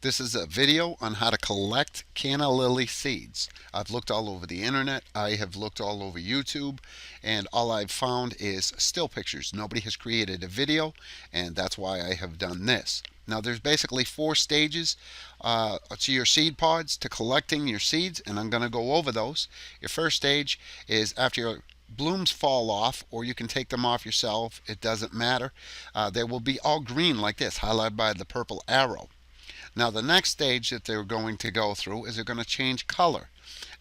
This is a video on how to collect canna lily seeds. I've looked all over the internet, I have looked all over YouTube, and all I've found is still pictures. Nobody has created a video, and that's why I have done this. Now there's basically 4 stages to your seed pods, to collecting your seeds, and I'm going to go over those. Your first stage is after your blooms fall off, or you can take them off yourself, it doesn't matter. They will be all green like this, highlighted by the purple arrow. Now the next stage that they're going to go through is they're going to change color,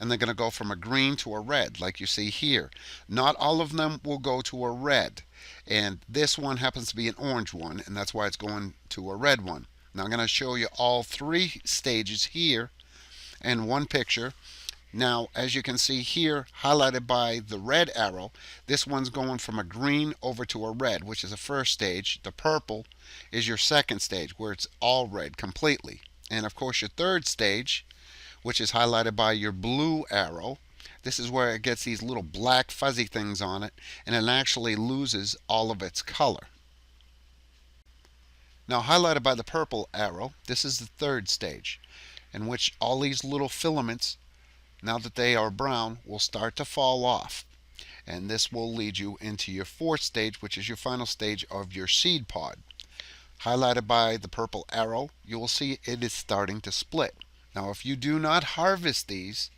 and they're going to go from a green to a red like you see here. Not all of them will go to a red, and this one happens to be an orange one, and that's why it's going to a red one. Now I'm going to show you all 3 stages here in one picture. Now, as you can see here, highlighted by the red arrow, this one's going from a green over to a red, which is the first stage. The purple is your second stage, where it's all red completely. And of course, your third stage, which is highlighted by your blue arrow, this is where it gets these little black fuzzy things on it, and it actually loses all of its color. Now, highlighted by the purple arrow, this is the third stage, in which all these little filaments, now that they are brown, will start to fall off, and this will lead you into your 4th stage, which is your final stage of your seed pod. Highlighted by the purple arrow, you will see it is starting to split. Now if you do not harvest these,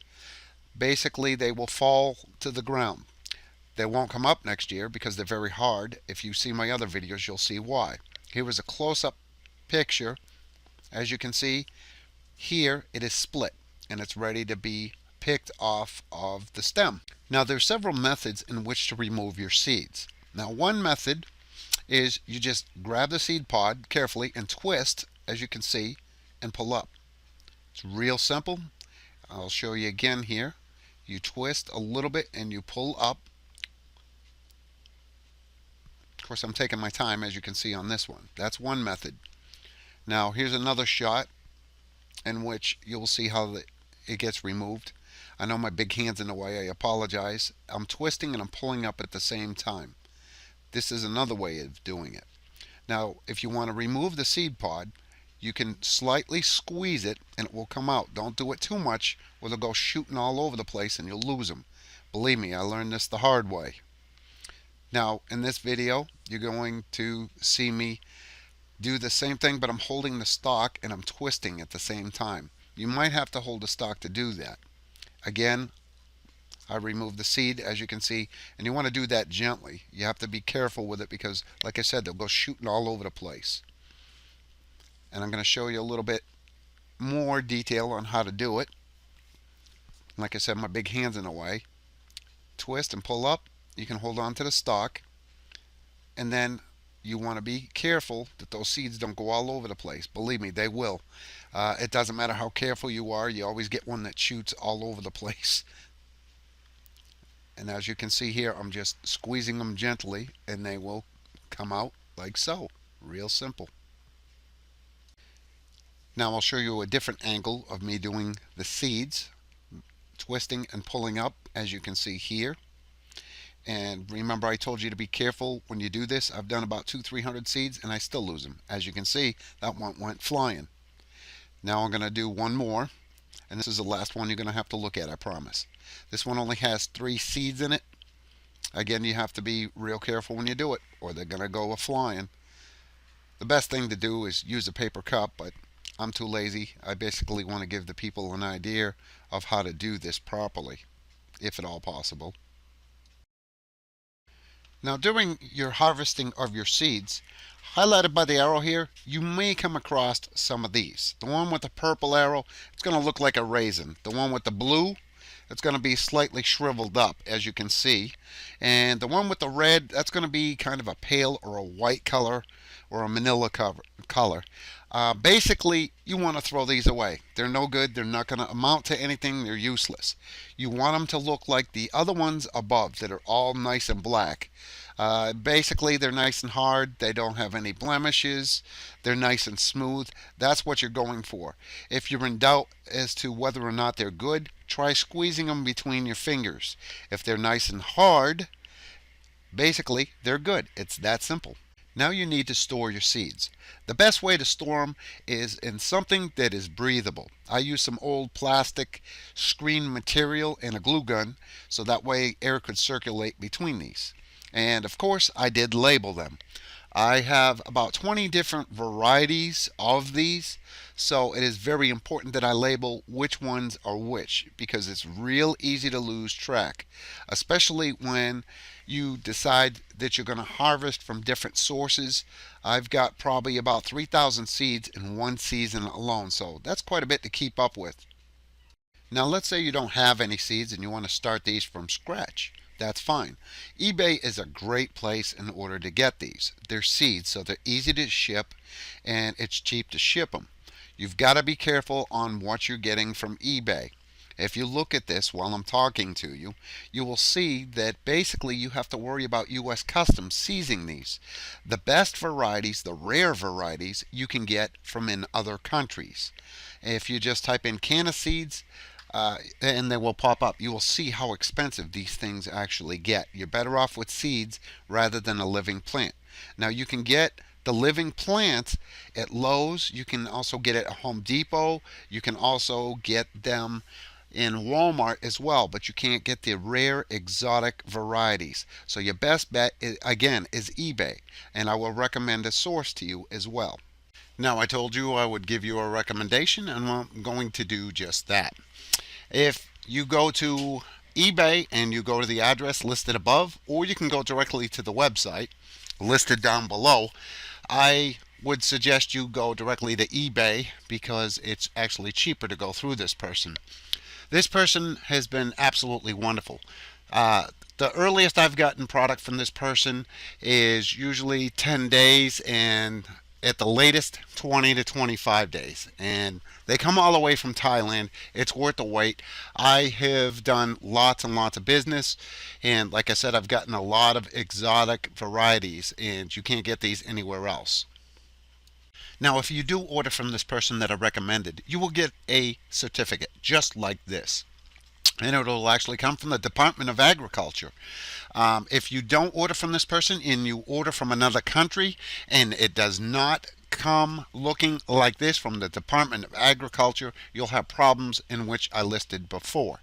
basically they will fall to the ground. They won't come up next year because they're very hard. If you see my other videos, you'll see why. Here is a close-up picture. As you can see here, it is split and it's ready to be picked off of the stem. Now there's several methods in which to remove your seeds. Now one method is you just grab the seed pod carefully and twist, as you can see, and pull up. It's real simple. I'll show you again here. You twist a little bit and you pull up. Of course, I'm taking my time, as you can see on this one. That's one method. Now here's another shot in which you'll see how it gets removed. I know my big hand's in the way, I apologize. I'm twisting and I'm pulling up at the same time. This is another way of doing it. Now if you want to remove the seed pod, you can slightly squeeze it and it will come out. Don't do it too much or they'll go shooting all over the place and you'll lose them. Believe me, I learned this the hard way. Now in this video you're going to see me do the same thing, but I'm holding the stalk and I'm twisting at the same time. You might have to hold the stalk to do that. Again, I remove the seed, as you can see, and you want to do that gently. You have to be careful with it because, like I said, they'll go shooting all over the place. And I'm going to show you a little bit more detail on how to do it. Like I said, my big hand's in the way. Twist and pull up. You can hold on to the stalk, and then you want to be careful that those seeds don't go all over the place. Believe me, they will. It doesn't matter how careful you are, you always get one that shoots all over the place. And as you can see here, I'm just squeezing them gently and they will come out like so. Real simple. Now I'll show you a different angle of me doing the seeds, twisting and pulling up, as you can see here. And remember, I told you to be careful when you do this. I've done about 200-300 seeds and I still lose them. As you can see, that one went flying. Now I'm going to do one more, and this is the last one you're going to have to look at, I promise. This one only has 3 seeds in it. Again, you have to be real careful when you do it or they're going to go a-flying. The best thing to do is use a paper cup, but I'm too lazy. I basically want to give the people an idea of how to do this properly, if at all possible. Now during your harvesting of your seeds, highlighted by the arrow here, you may come across some of these. The one with the purple arrow, it's going to look like a raisin. The one with the blue, it's going to be slightly shriveled up, as you can see. And the one with the red, that's going to be kind of a pale or a white color or a manila color. Basically, you want to throw these away. They're no good. They're not going to amount to anything. They're useless. You want them to look like the other ones above that are all nice and black. Basically, they're nice and hard. They don't have any blemishes. They're nice and smooth. That's what you're going for. If you're in doubt as to whether or not they're good, try squeezing them between your fingers. If they're nice and hard, basically, they're good. It's that simple. Now you need to store your seeds. The best way to store them is in something that is breathable. I use some old plastic screen material and a glue gun so that way air could circulate between these. And of course, I did label them. I have about 20 different varieties of these, so it is very important that I label which ones are which because it's real easy to lose track, especially when you decide that you're going to harvest from different sources. I've got probably about 3,000 seeds in one season alone, so that's quite a bit to keep up with. Now, let's say you don't have any seeds and you want to start these from scratch. That's fine. eBay is a great place in order to get these. They're seeds, so they're easy to ship and it's cheap to ship them. You've got to be careful on what you're getting from eBay. If you look at this while I'm talking to you, you will see that basically you have to worry about U.S. Customs seizing these. The best varieties, the rare varieties, you can get from in other countries. If you just type in canna seeds, and they will pop up, you will see how expensive these things actually get. You're better off with seeds rather than a living plant. Now you can get the living plants at Lowe's. You can also get it at Home Depot. You can also get them in Walmart as well, but you can't get the rare exotic varieties. So your best bet is, again, is eBay, and I will recommend a source to you as well. Now, I told you I would give you a recommendation, and I'm going to do just that. If you go to eBay and you go to the address listed above, or you can go directly to the website listed down below, I would suggest you go directly to eBay because it's actually cheaper to go through this person. This person has been absolutely wonderful. The earliest I've gotten product from this person is usually 10 days, and at the latest 20 to 25 days, and they come all the way from Thailand. It's worth the wait. I have done lots and lots of business, and like I said, I've gotten a lot of exotic varieties, and you can't get these anywhere else. Now, if you do order from this person that I recommended, you will get a certificate just like this, and it'll actually come from the Department of Agriculture. If you don't order from this person and you order from another country and it does not come looking like this from the Department of Agriculture, you'll have problems in which I listed before.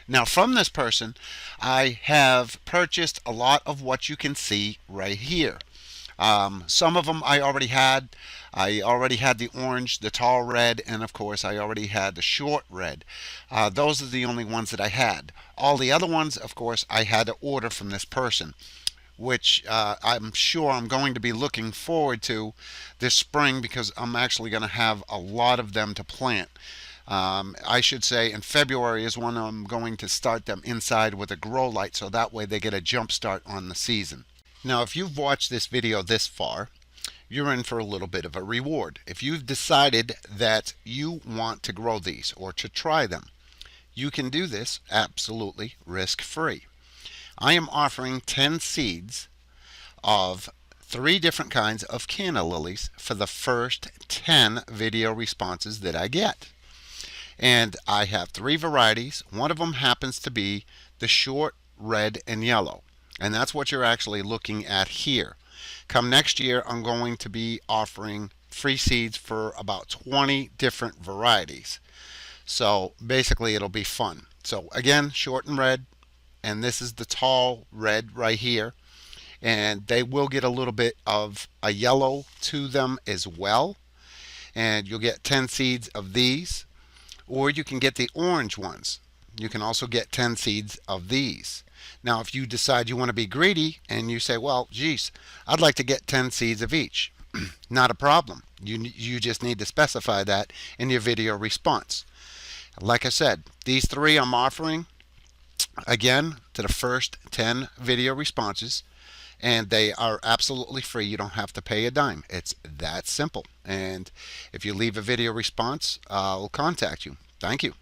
Now, from this person, I have purchased a lot of what you can see right here. Some of them I already had. I already had the orange, the tall red, and of course I already had the short red. Those are the only ones that I had. All the other ones, of course, I had to order from this person, which I'm sure I'm going to be looking forward to this spring because I'm actually going to have a lot of them to plant. I should say in February is when I'm going to start them inside with a grow light so that way they get a jump start on the season. Now, if you've watched this video this far, you're in for a little bit of a reward. If you've decided that you want to grow these or to try them, you can do this absolutely risk-free. I am offering 10 seeds of 3 different kinds of canna lilies for the first 10 video responses that I get. And I have 3 varieties. One of them happens to be the short red and yellow. And that's what you're actually looking at here. Come next year, I'm going to be offering free seeds for about 20 different varieties. So basically it'll be fun. So again, short and red, and this is the tall red right here. And they will get a little bit of a yellow to them as well. And you'll get 10 seeds of these. Or you can get the orange ones. You can also get 10 seeds of these. Now, if you decide you want to be greedy and you say, well, geez, I'd like to get 10 seeds of each, not a problem. You just need to specify that in your video response. Like I said, these 3 I'm offering, again, to the first 10 video responses, and they are absolutely free. You don't have to pay a dime. It's that simple. And if you leave a video response, I'll contact you. Thank you.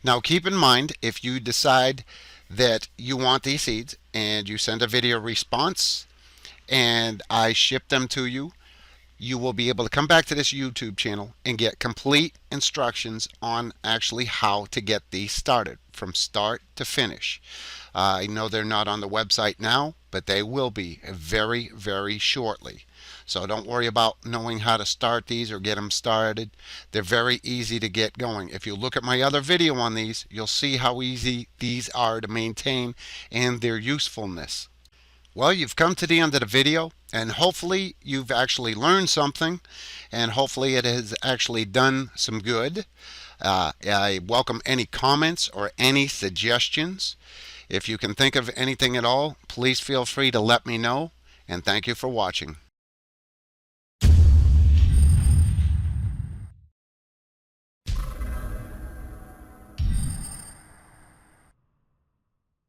Now, keep in mind, if you decide that you want these seeds and you send a video response and I ship them to you, you will be able to come back to this YouTube channel and get complete instructions on actually how to get these started from start to finish. I know they're not on the website now, but they will be very, very shortly. So don't worry about knowing how to start these or get them started. They're very easy to get going. If you look at my other video on these, you'll see how easy these are to maintain and their usefulness. Well, you've come to the end of the video, and hopefully you've actually learned something, and hopefully it has actually done some good. I welcome any comments or any suggestions. If you can think of anything at all, please feel free to let me know, and thank you for watching.